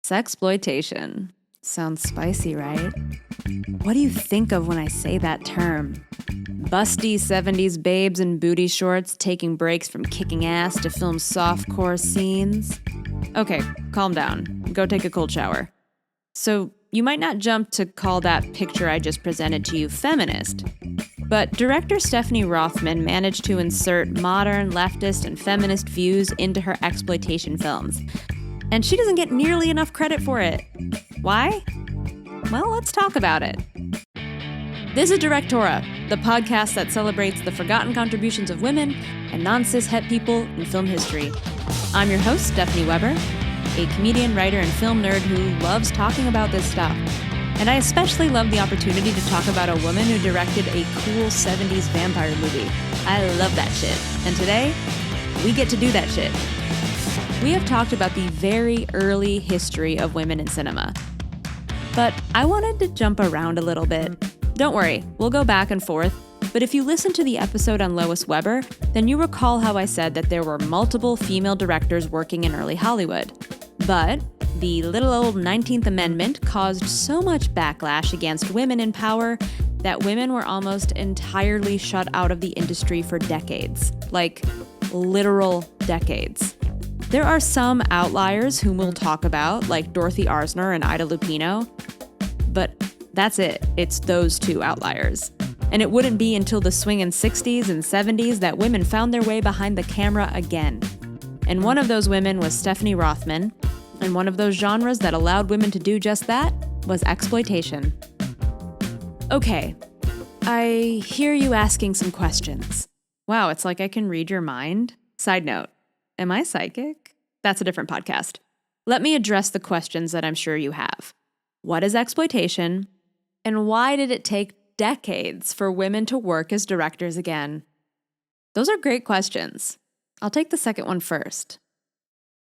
Sexploitation. Sounds spicy, right? What do you think of when I say that term? Busty 70s babes in booty shorts taking breaks from kicking ass to film softcore scenes? Okay, calm down. Go take a cold shower. So, you might not jump to call that picture I just presented to you feminist, but director Stephanie Rothman managed to insert modern, leftist, and feminist views into her exploitation films. And she doesn't get nearly enough credit for it. Why? Well, let's talk about it. This is Directora, the podcast that celebrates the forgotten contributions of women and non-cis het people in film history. I'm your host, Stephanie Weber, a comedian, writer, and film nerd who loves talking about this stuff. And I especially love the opportunity to talk about a woman who directed a cool 70s vampire movie. I love that shit. And today, we get to do that shit. We have talked about the very early history of women in cinema. But I wanted to jump around a little bit. Don't worry, we'll go back and forth. But if you listen to the episode on Lois Weber, then you recall how I said that there were multiple female directors working in early Hollywood. But the little old 19th Amendment caused so much backlash against women in power that women were almost entirely shut out of the industry for decades. Like, literal decades. There are some outliers whom we'll talk about, like Dorothy Arzner and Ida Lupino, but that's it. It's those two outliers. And it wouldn't be until the swingin' 60s and 70s that women found their way behind the camera again. And one of those women was Stephanie Rothman, and one of those genres that allowed women to do just that was exploitation. Okay, I hear you asking some questions. Wow, it's like I can read your mind. Side note, am I psychic? That's a different podcast. Let me address the questions that I'm sure you have. What is exploitation? And why did it take decades for women to work as directors again? Those are great questions. I'll take the second one first.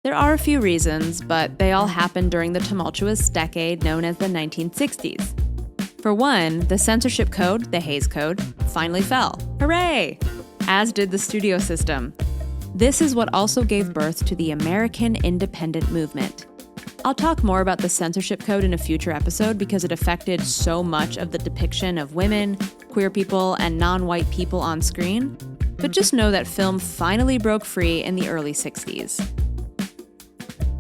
There are a few reasons, but they all happened during the tumultuous decade known as the 1960s. For one, the censorship code, the Hays Code, finally fell. Hooray! As did the studio system. This is what also gave birth to the American independent movement. I'll talk more about the censorship code in a future episode because it affected so much of the depiction of women, queer people, and non-white people on screen. But just know that film finally broke free in the early 60s.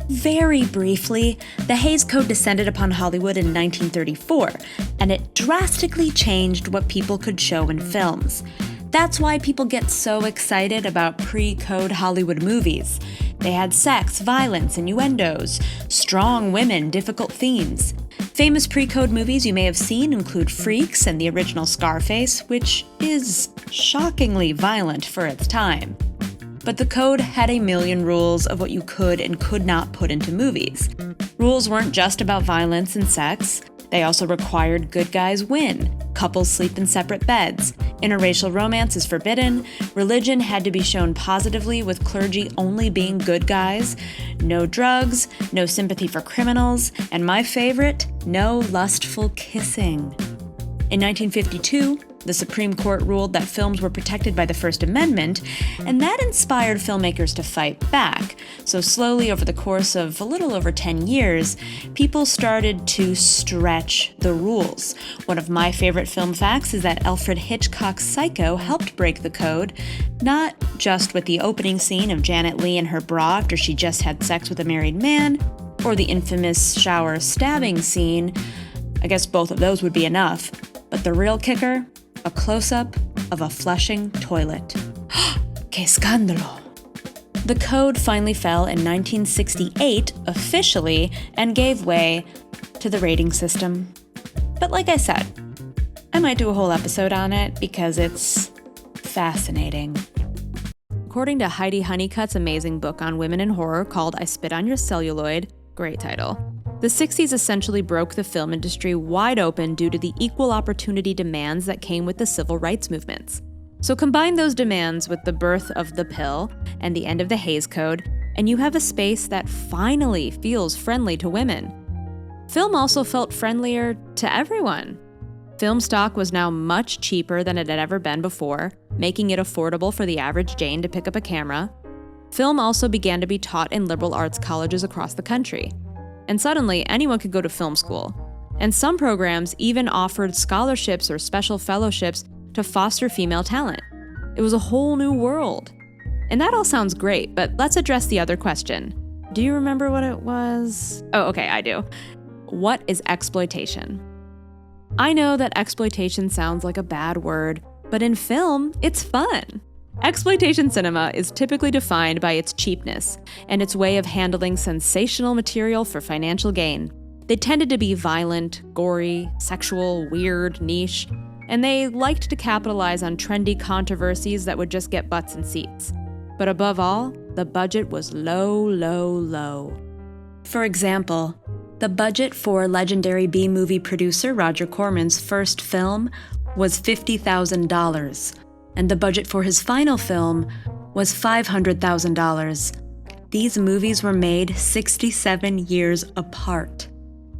Very briefly, the Hays Code descended upon Hollywood in 1934, and it drastically changed what people could show in films. That's why people get so excited about pre-code Hollywood movies. They had sex, violence, innuendos, strong women, difficult themes. Famous pre-code movies you may have seen include Freaks and the original Scarface, which is shockingly violent for its time. But the code had a million rules of what you could and could not put into movies. Rules weren't just about violence and sex. They also required good guys win, couples sleep in separate beds, interracial romance is forbidden, religion had to be shown positively with clergy only being good guys, no drugs, no sympathy for criminals, and my favorite, no lustful kissing. In 1952, the Supreme Court ruled that films were protected by the First Amendment, and that inspired filmmakers to fight back. So slowly, over the course of a little over 10 years, people started to stretch the rules. One of my favorite film facts is that Alfred Hitchcock's Psycho helped break the code, not just with the opening scene of Janet Leigh in her bra after she just had sex with a married man, or the infamous shower stabbing scene. I guess both of those would be enough. But the real kicker? A close-up of a flushing toilet. Que scandalo! The code finally fell in 1968 officially and gave way to the rating system. But like I said, I might do a whole episode on it because it's fascinating. According to Heidi Honeycutt's amazing book on women in horror called I Spit on Your Celluloid, great title, the 60s essentially broke the film industry wide open due to the equal opportunity demands that came with the civil rights movements. So combine those demands with the birth of the pill and the end of the Hays Code, and you have a space that finally feels friendly to women. Film also felt friendlier to everyone. Film stock was now much cheaper than it had ever been before, making it affordable for the average Jane to pick up a camera. Film also began to be taught in liberal arts colleges across the country. And suddenly, anyone could go to film school. And some programs even offered scholarships or special fellowships to foster female talent. It was a whole new world. And that all sounds great, but let's address the other question. Do you remember what it was? Oh, okay, I do. What is exploitation? I know that exploitation sounds like a bad word, but in film, it's fun. Exploitation cinema is typically defined by its cheapness and its way of handling sensational material for financial gain. They tended to be violent, gory, sexual, weird, niche, and they liked to capitalize on trendy controversies that would just get butts in seats. But above all, the budget was low, low, low. For example, the budget for legendary B-movie producer Roger Corman's first film was $50,000, and the budget for his final film was $500,000. These movies were made 67 years apart.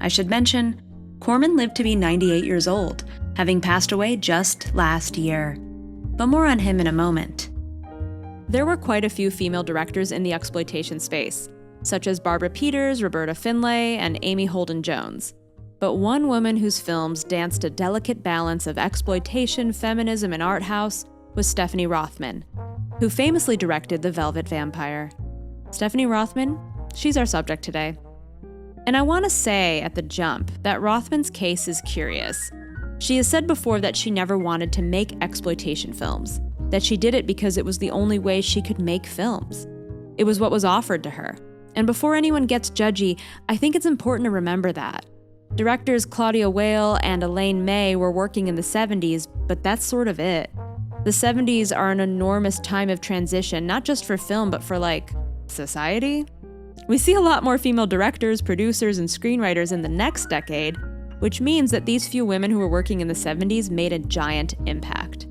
I should mention, Corman lived to be 98 years old, having passed away just last year. But more on him in a moment. There were quite a few female directors in the exploitation space, such as Barbara Peters, Roberta Findlay, and Amy Holden Jones. But one woman whose films danced a delicate balance of exploitation, feminism, and art house was Stephanie Rothman, who famously directed The Velvet Vampire. Stephanie Rothman, she's our subject today. And I want to say at the jump that Rothman's case is curious. She has said before that she never wanted to make exploitation films, that she did it because it was the only way she could make films. It was what was offered to her. And before anyone gets judgy, I think it's important to remember that. Directors Claudia Whale and Elaine May were working in the 70s, but that's sort of it. The 70s are an enormous time of transition, not just for film, but for, society? We see a lot more female directors, producers, and screenwriters in the next decade, which means that these few women who were working in the 70s made a giant impact.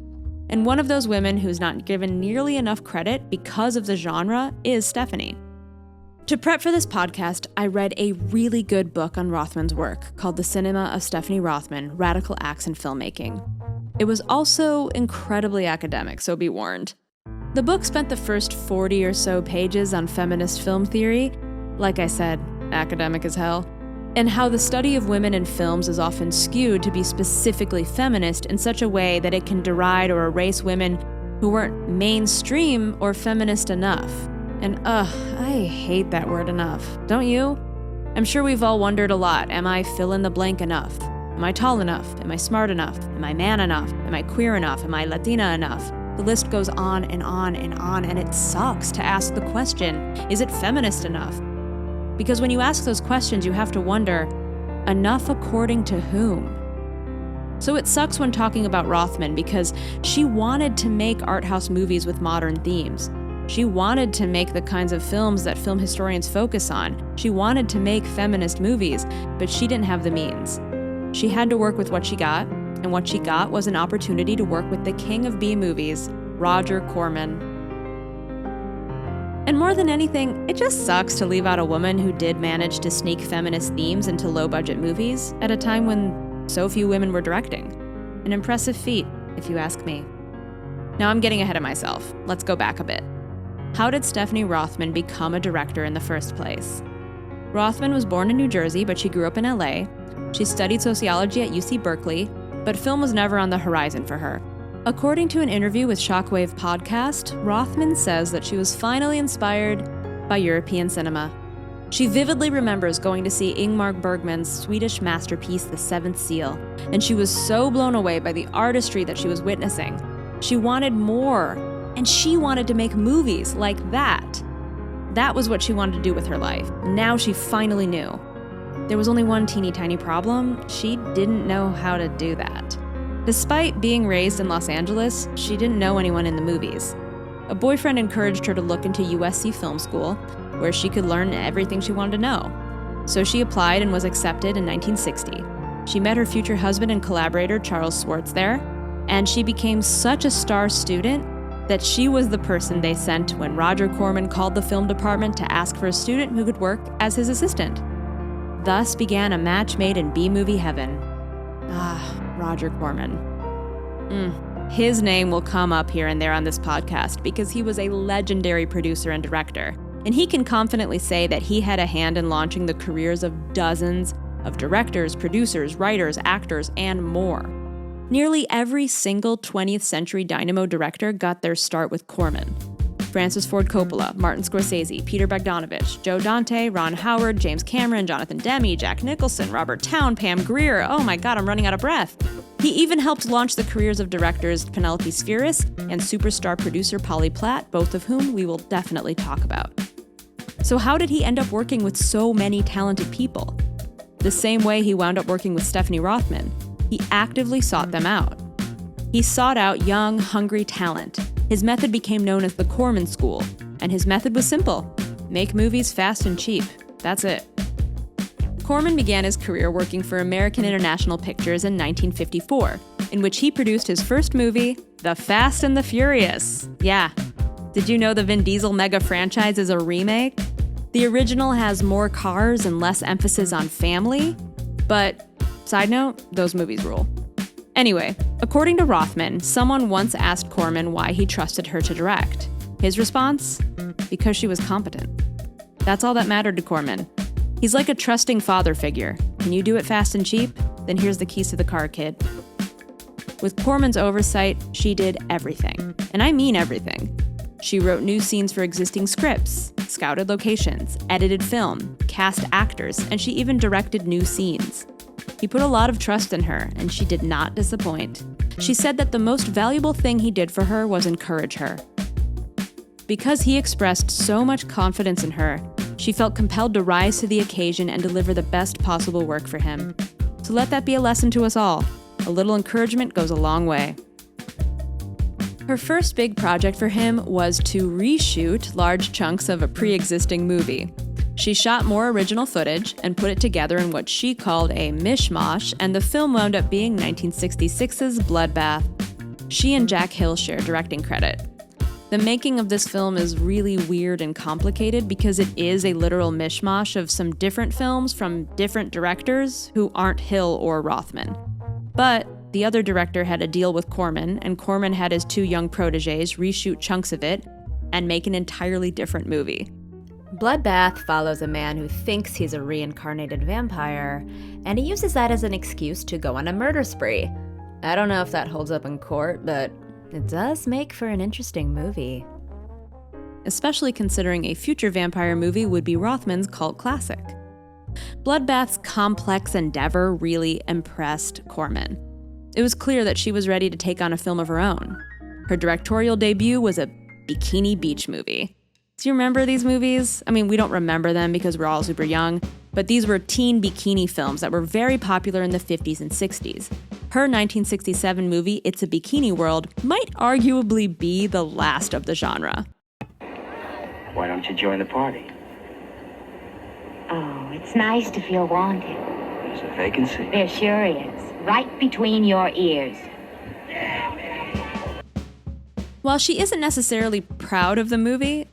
And one of those women who's not given nearly enough credit because of the genre is Stephanie. To prep for this podcast, I read a really good book on Rothman's work called The Cinema of Stephanie Rothman, Radical Acts in Filmmaking. It was also incredibly academic, so be warned. The book spent the first 40 or so pages on feminist film theory, like I said, academic as hell, and how the study of women in films is often skewed to be specifically feminist in such a way that it can deride or erase women who weren't mainstream or feminist enough. And I hate that word enough, don't you? I'm sure we've all wondered a lot, am I fill in the blank enough? Am I tall enough? Am I smart enough? Am I man enough? Am I queer enough? Am I Latina enough? The list goes on and on and on, and it sucks to ask the question, is it feminist enough? Because when you ask those questions, you have to wonder, enough according to whom? So it sucks when talking about Rothman because she wanted to make art house movies with modern themes. She wanted to make the kinds of films that film historians focus on. She wanted to make feminist movies, but she didn't have the means. She had to work with what she got, and what she got was an opportunity to work with the king of B-movies, Roger Corman. And more than anything, it just sucks to leave out a woman who did manage to sneak feminist themes into low-budget movies at a time when so few women were directing. An impressive feat, if you ask me. Now I'm getting ahead of myself. Let's go back a bit. How did Stephanie Rothman become a director in the first place? Rothman was born in New Jersey, but she grew up in LA. She studied sociology at UC Berkeley, but film was never on the horizon for her. According to an interview with Shockwave Podcast, Rothman says that she was finally inspired by European cinema. She vividly remembers going to see Ingmar Bergman's Swedish masterpiece, The Seventh Seal, and she was so blown away by the artistry that she was witnessing. She wanted more, and she wanted to make movies like that. That was what she wanted to do with her life. Now she finally knew. There was only one teeny tiny problem. She didn't know how to do that. Despite being raised in Los Angeles, she didn't know anyone in the movies. A boyfriend encouraged her to look into USC Film School, where she could learn everything she wanted to know. So she applied and was accepted in 1960. She met her future husband and collaborator, Charles Schwartz, there, and she became such a star student that she was the person they sent when Roger Corman called the film department to ask for a student who could work as his assistant. Thus began a match made in B-movie heaven. Roger Corman. His name will come up here and there on this podcast because he was a legendary producer and director. and he can confidently say that he had a hand in launching the careers of dozens of directors, producers, writers, actors, and more. Nearly every single 20th century dynamo director got their start with Corman. Francis Ford Coppola, Martin Scorsese, Peter Bogdanovich, Joe Dante, Ron Howard, James Cameron, Jonathan Demme, Jack Nicholson, Robert Towne, Pam Grier. Oh my God, I'm running out of breath. He even helped launch the careers of directors Penelope Spheeris and superstar producer Polly Platt, both of whom we will definitely talk about. So how did he end up working with so many talented people? The same way he wound up working with Stephanie Rothman. He actively sought them out. He sought out young, hungry talent. His method became known as the Corman School, and his method was simple: make movies fast and cheap. That's it. Corman began his career working for American International Pictures in 1954, in which he produced his first movie, The Fast and the Furious. Yeah. Did you know the Vin Diesel mega franchise is a remake? The original has more cars and less emphasis on family, but side note, those movies rule. Anyway, according to Rothman, someone once asked Corman why he trusted her to direct. His response? Because she was competent. That's all that mattered to Corman. He's like a trusting father figure. Can you do it fast and cheap? Then here's the keys to the car, kid. With Corman's oversight, she did everything. And I mean everything. She wrote new scenes for existing scripts, scouted locations, edited film, cast actors, and she even directed new scenes. He put a lot of trust in her, and she did not disappoint. She said that the most valuable thing he did for her was encourage her. Because he expressed so much confidence in her, she felt compelled to rise to the occasion and deliver the best possible work for him. So let that be a lesson to us all. A little encouragement goes a long way. Her first big project for him was to reshoot large chunks of a pre-existing movie. She shot more original footage and put it together in what she called a mishmash, and the film wound up being 1966's Bloodbath. She and Jack Hill share directing credit. The making of this film is really weird and complicated because it is a literal mishmash of some different films from different directors who aren't Hill or Rothman. But the other director had a deal with Corman, and Corman had his two young proteges reshoot chunks of it and make an entirely different movie. Bloodbath follows a man who thinks he's a reincarnated vampire, and he uses that as an excuse to go on a murder spree. I don't know if that holds up in court, but it does make for an interesting movie. Especially considering a future vampire movie would be Rothman's cult classic. Bloodbath's complex endeavor really impressed Corman. It was clear that she was ready to take on a film of her own. Her directorial debut was a bikini beach movie. Do you remember these movies? I mean, we don't remember them because we're all super young, but these were teen bikini films that were very popular in the 50s and 60s. Her 1967 movie, It's a Bikini World, might arguably be the last of the genre. Why don't you join the party? Oh, it's nice to feel wanted. There's a vacancy. There sure is. Right between your ears. While she isn't necessarily proud of the movie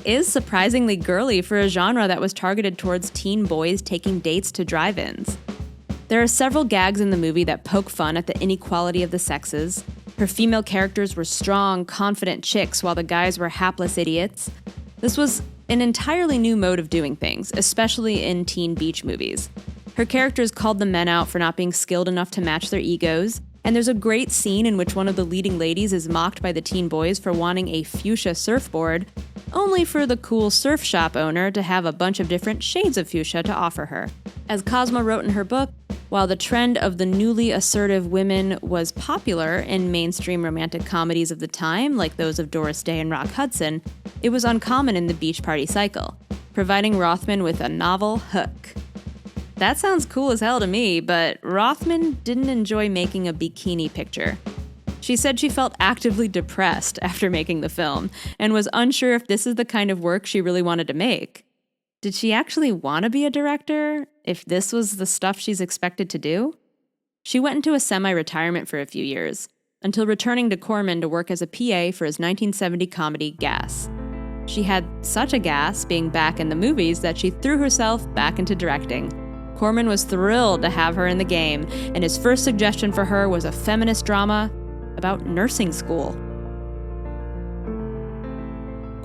is surprisingly girly for a genre that was targeted towards teen boys taking dates to drive-ins. There are several gags in the movie that poke fun at the inequality of the sexes. Her female characters were strong, confident chicks while the guys were hapless idiots. This was an entirely new mode of doing things, especially in teen beach movies. Her characters called the men out for not being skilled enough to match their egos, and there's a great scene in which one of the leading ladies is mocked by the teen boys for wanting a fuchsia surfboard, only for the cool surf shop owner to have a bunch of different shades of fuchsia to offer her. As Cosma wrote in her book, while the trend of the newly assertive women was popular in mainstream romantic comedies of the time, like those of Doris Day and Rock Hudson, it was uncommon in the beach party cycle, providing Rothman with a novel hook. That sounds cool as hell to me, but Rothman didn't enjoy making a bikini picture. She said she felt actively depressed after making the film, and was unsure if this is the kind of work she really wanted to make. Did she actually want to be a director, if this was the stuff she's expected to do? She went into a semi-retirement for a few years, until returning to Corman to work as a PA for his 1970 comedy Gas. She had such a gas being back in the movies that she threw herself back into directing. Corman was thrilled to have her in the game, and his first suggestion for her was a feminist drama about nursing school.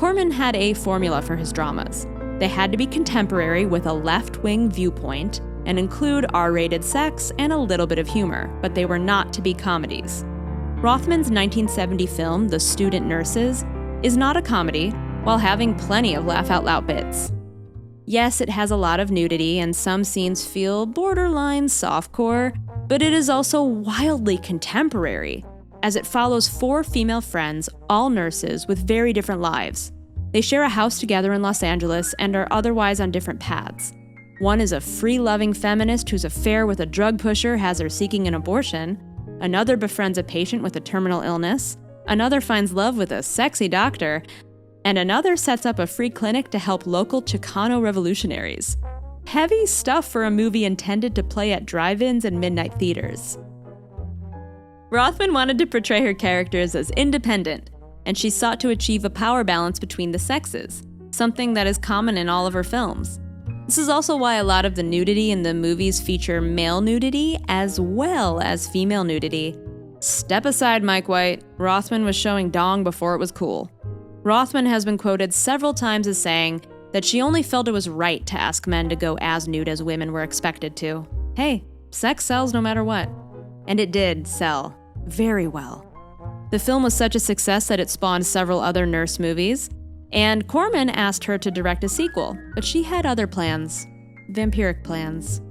Corman had a formula for his dramas. They had to be contemporary with a left-wing viewpoint and include R-rated sex and a little bit of humor, but they were not to be comedies. Rothman's 1970 film, The Student Nurses, is not a comedy, while having plenty of laugh-out-loud bits. Yes, it has a lot of nudity, and some scenes feel borderline softcore, but it is also wildly contemporary, as it follows 4 female friends, all nurses, with very different lives. They share a house together in Los Angeles and are otherwise on different paths. One is a free-loving feminist whose affair with a drug pusher has her seeking an abortion. Another befriends a patient with a terminal illness. Another finds love with a sexy doctor. And another sets up a free clinic to help local Chicano revolutionaries. Heavy stuff for a movie intended to play at drive-ins and midnight theaters. Rothman wanted to portray her characters as independent, and she sought to achieve a power balance between the sexes, something that is common in all of her films. This is also why a lot of the nudity in the movies feature male nudity as well as female nudity. Step aside, Mike White. Rothman was showing dong before it was cool. Rothman has been quoted several times as saying that she only felt it was right to ask men to go as nude as women were expected to. Hey, sex sells no matter what. And it did sell very well. The film was such a success that it spawned several other nurse movies, and Corman asked her to direct a sequel, but she had other plans. Vampiric plans.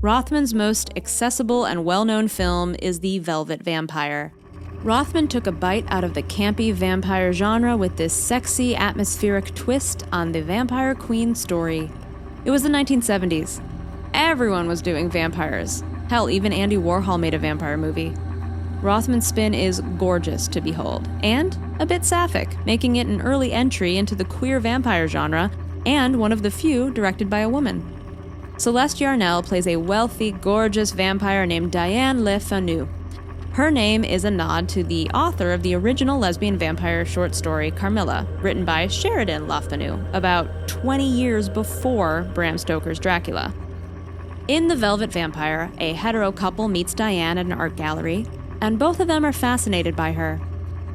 Rothman's most accessible and well-known film is The Velvet Vampire. Rothman took a bite out of the campy vampire genre with this sexy, atmospheric twist on the vampire queen story. It was the 1970s. Everyone was doing vampires. Hell, even Andy Warhol made a vampire movie. Rothman's spin is gorgeous to behold, and a bit sapphic, making it an early entry into the queer vampire genre, and one of the few directed by a woman. Celeste Yarnell plays a wealthy, gorgeous vampire named Diane Le Fanu. Her name is a nod to the author of the original lesbian vampire short story Carmilla, written by Sheridan Le Fanu, about 20 years before Bram Stoker's Dracula. In The Velvet Vampire, a hetero couple meets Diane at an art gallery, and both of them are fascinated by her.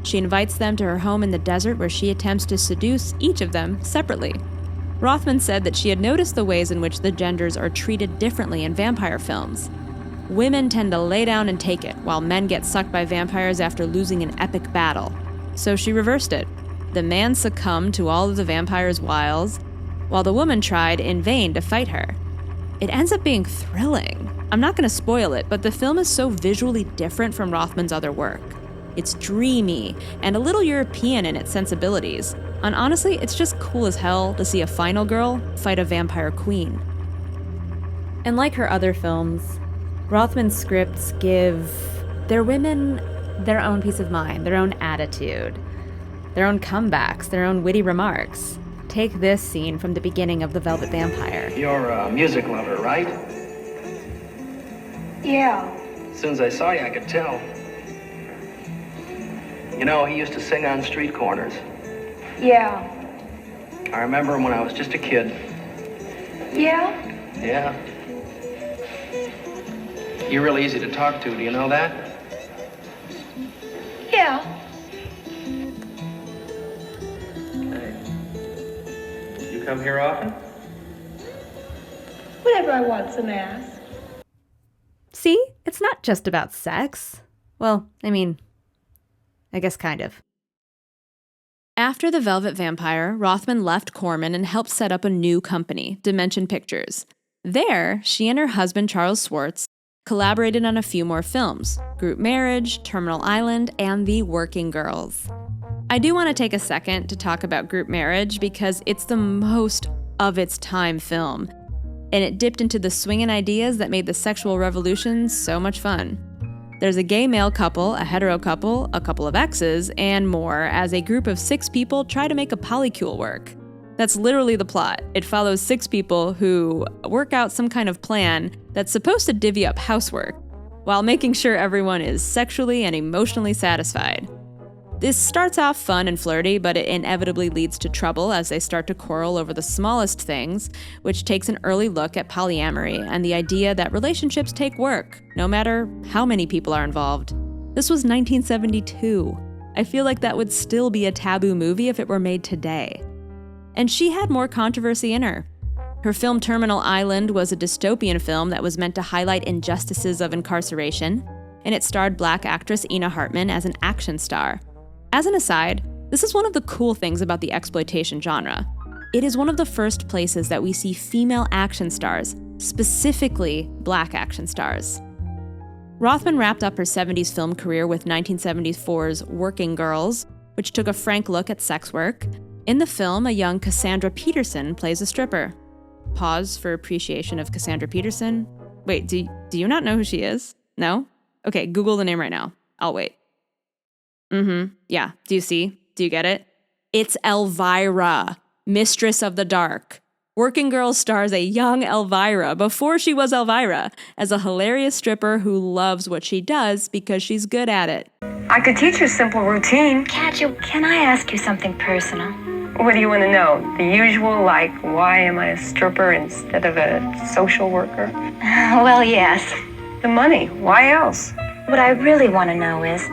She invites them to her home in the desert where she attempts to seduce each of them separately. Rothman said that she had noticed the ways in which the genders are treated differently in vampire films. Women tend to lay down and take it, while men get sucked by vampires after losing an epic battle. So she reversed it. The man succumbed to all of the vampire's wiles, while the woman tried in vain to fight her. It ends up being thrilling. I'm not going to spoil it, but the film is so visually different from Rothman's other work. It's dreamy and a little European in its sensibilities. And honestly, it's just cool as hell to see a final girl fight a vampire queen. And like her other films, Rothman's scripts give their women their own peace of mind, their own attitude, their own comebacks, their own witty remarks. Take this scene from the beginning of The Velvet Vampire. You're a music lover, right? Yeah. As soon as I saw you, I could tell. You know, he used to sing on street corners. Yeah. I remember him when I was just a kid. Yeah? Yeah. You're really easy to talk to, do you know that? Yeah. Hey. You come here often? Whenever I want some ass. See, it's not just about sex. Well, I guess kind of. After The Velvet Vampire, Rothman left Corman and helped set up a new company, Dimension Pictures. There, she and her husband, Charles Schwartz, collaborated on a few more films: Group Marriage, Terminal Island, and The Working Girls. I do want to take a second to talk about Group Marriage because it's the most of its time film, and it dipped into the swinging ideas that made the sexual revolution so much fun. There's a gay male couple, a hetero couple, a couple of exes, and more as a group of 6 people try to make a polycule work. That's literally the plot. It follows 6 people who work out some kind of plan that's supposed to divvy up housework, while making sure everyone is sexually and emotionally satisfied. This starts off fun and flirty, but it inevitably leads to trouble as they start to quarrel over the smallest things, which takes an early look at polyamory and the idea that relationships take work, no matter how many people are involved. This was 1972. I feel like that would still be a taboo movie if it were made today. And she had more controversy in her. Her film Terminal Island was a dystopian film that was meant to highlight injustices of incarceration, and it starred Black actress Ina Hartman as an action star. As an aside, this is one of the cool things about the exploitation genre. It is one of the first places that we see female action stars, specifically Black action stars. Rothman wrapped up her 70s film career with 1974's Working Girls, which took a frank look at sex work. In the film, a young Cassandra Peterson plays a stripper. Pause for appreciation of Cassandra Peterson. Wait, do you not know who she is? No? Okay, Google the name right now. I'll wait. Yeah, do you see? Do you get it? It's Elvira, Mistress of the Dark. Working Girls stars a young Elvira, before she was Elvira, as a hilarious stripper who loves what she does because she's good at it. I could teach you a simple routine. Katja, can I ask you something personal? What do you want to know? The usual, like, why am I a stripper instead of a social worker? Well, yes. The money. Why else? What I really want to know is,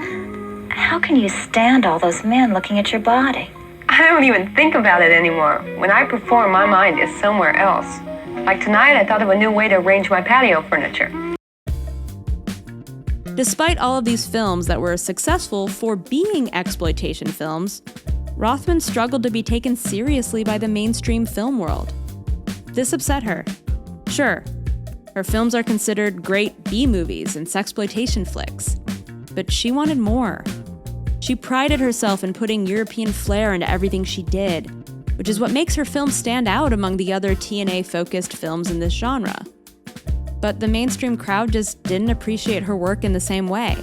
how can you stand all those men looking at your body? I don't even think about it anymore. When I perform, my mind is somewhere else. Like tonight, I thought of a new way to arrange my patio furniture. Despite all of these films that were successful for being exploitation films, Rothman struggled to be taken seriously by the mainstream film world. This upset her. Sure, her films are considered great B-movies and sexploitation flicks, but she wanted more. She prided herself in putting European flair into everything she did, which is what makes her films stand out among the other TNA-focused films in this genre. But the mainstream crowd just didn't appreciate her work in the same way.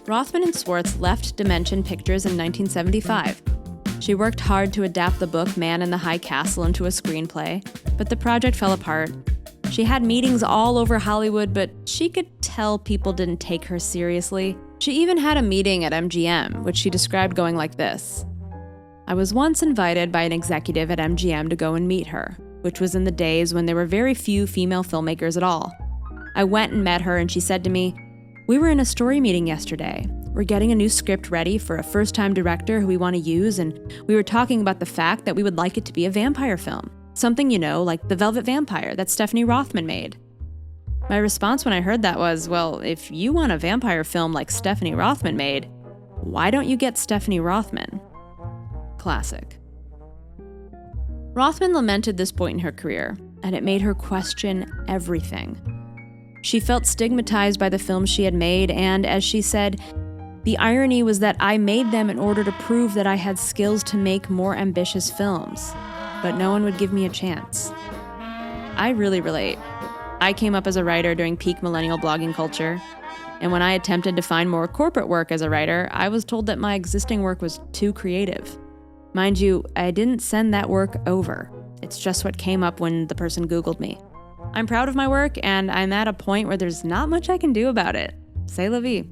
Rothman and Swartz left Dimension Pictures in 1975. She worked hard to adapt the book Man in the High Castle into a screenplay, but the project fell apart. She had meetings all over Hollywood, but she could tell people didn't take her seriously. She even had a meeting at MGM, which she described going like this. I was once invited by an executive at MGM to go and meet her, which was in the days when there were very few female filmmakers at all. I went and met her and she said to me, "We were in a story meeting yesterday. We're getting a new script ready for a first-time director who we want to use, and we were talking about the fact that we would like it to be a vampire film. Something, like The Velvet Vampire that Stephanie Rothman made." My response when I heard that was, well, if you want a vampire film like Stephanie Rothman made, why don't you get Stephanie Rothman? Classic. Rothman lamented this point in her career, and it made her question everything. She felt stigmatized by the films she had made, and as she said, the irony was that I made them in order to prove that I had skills to make more ambitious films, but no one would give me a chance. I really relate. I came up as a writer during peak millennial blogging culture, and when I attempted to find more corporate work as a writer, I was told that my existing work was too creative. Mind you, I didn't send that work over. It's just what came up when the person Googled me. I'm proud of my work, and I'm at a point where there's not much I can do about it. C'est la vie.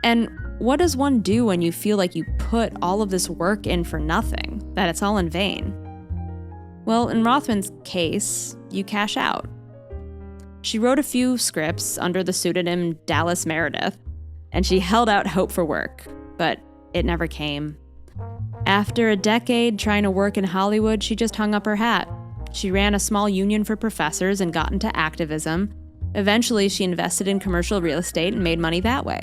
And what does one do when you feel like you put all of this work in for nothing, that it's all in vain? Well, in Rothman's case, you cash out. She wrote a few scripts under the pseudonym Dallas Meredith, and she held out hope for work, but it never came. After a decade trying to work in Hollywood, she just hung up her hat. She ran a small union for professors and got into activism. Eventually, she invested in commercial real estate and made money that way.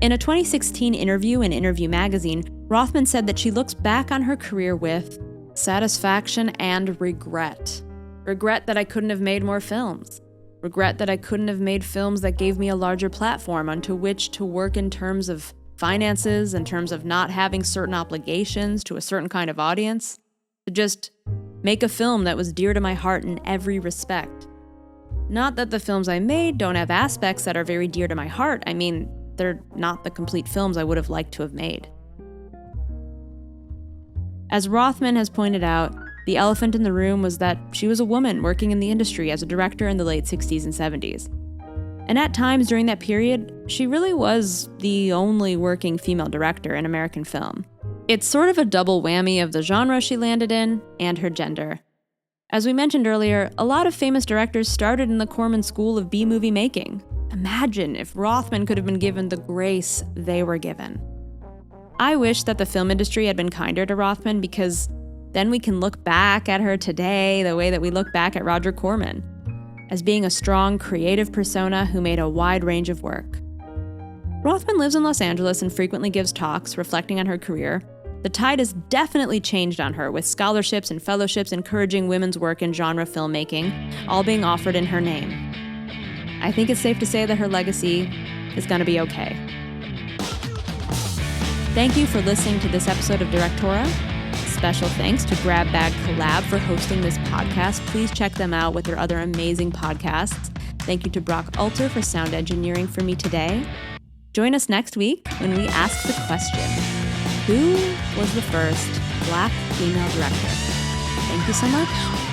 In a 2016 interview in Interview magazine, Rothman said that she looks back on her career with satisfaction and regret. Regret that I couldn't have made more films. Regret that I couldn't have made films that gave me a larger platform onto which to work in terms of finances, in terms of not having certain obligations to a certain kind of audience. To just make a film that was dear to my heart in every respect. Not that the films I made don't have aspects that are very dear to my heart. I mean, they're not the complete films I would have liked to have made. As Rothman has pointed out, the elephant in the room was that she was a woman working in the industry as a director in the late 60s and 70s. And at times during that period, she really was the only working female director in American film. It's sort of a double whammy of the genre she landed in and her gender. As we mentioned earlier, a lot of famous directors started in the Corman school of B-movie making. Imagine if Rothman could have been given the grace they were given. I wish that the film industry had been kinder to Rothman, because then we can look back at her today the way that we look back at Roger Corman, as being a strong, creative persona who made a wide range of work. Rothman lives in Los Angeles and frequently gives talks reflecting on her career. The tide has definitely changed on her, with scholarships and fellowships encouraging women's work in genre filmmaking, all being offered in her name. I think it's safe to say that her legacy is going to be okay. Thank you for listening to this episode of Directora. Special thanks to Grab Bag Collab for hosting this podcast. Please check them out with their other amazing podcasts. Thank you to Brock Alter for sound engineering for me today. Join us next week when we ask the question, who was the first Black female director? Thank you so much.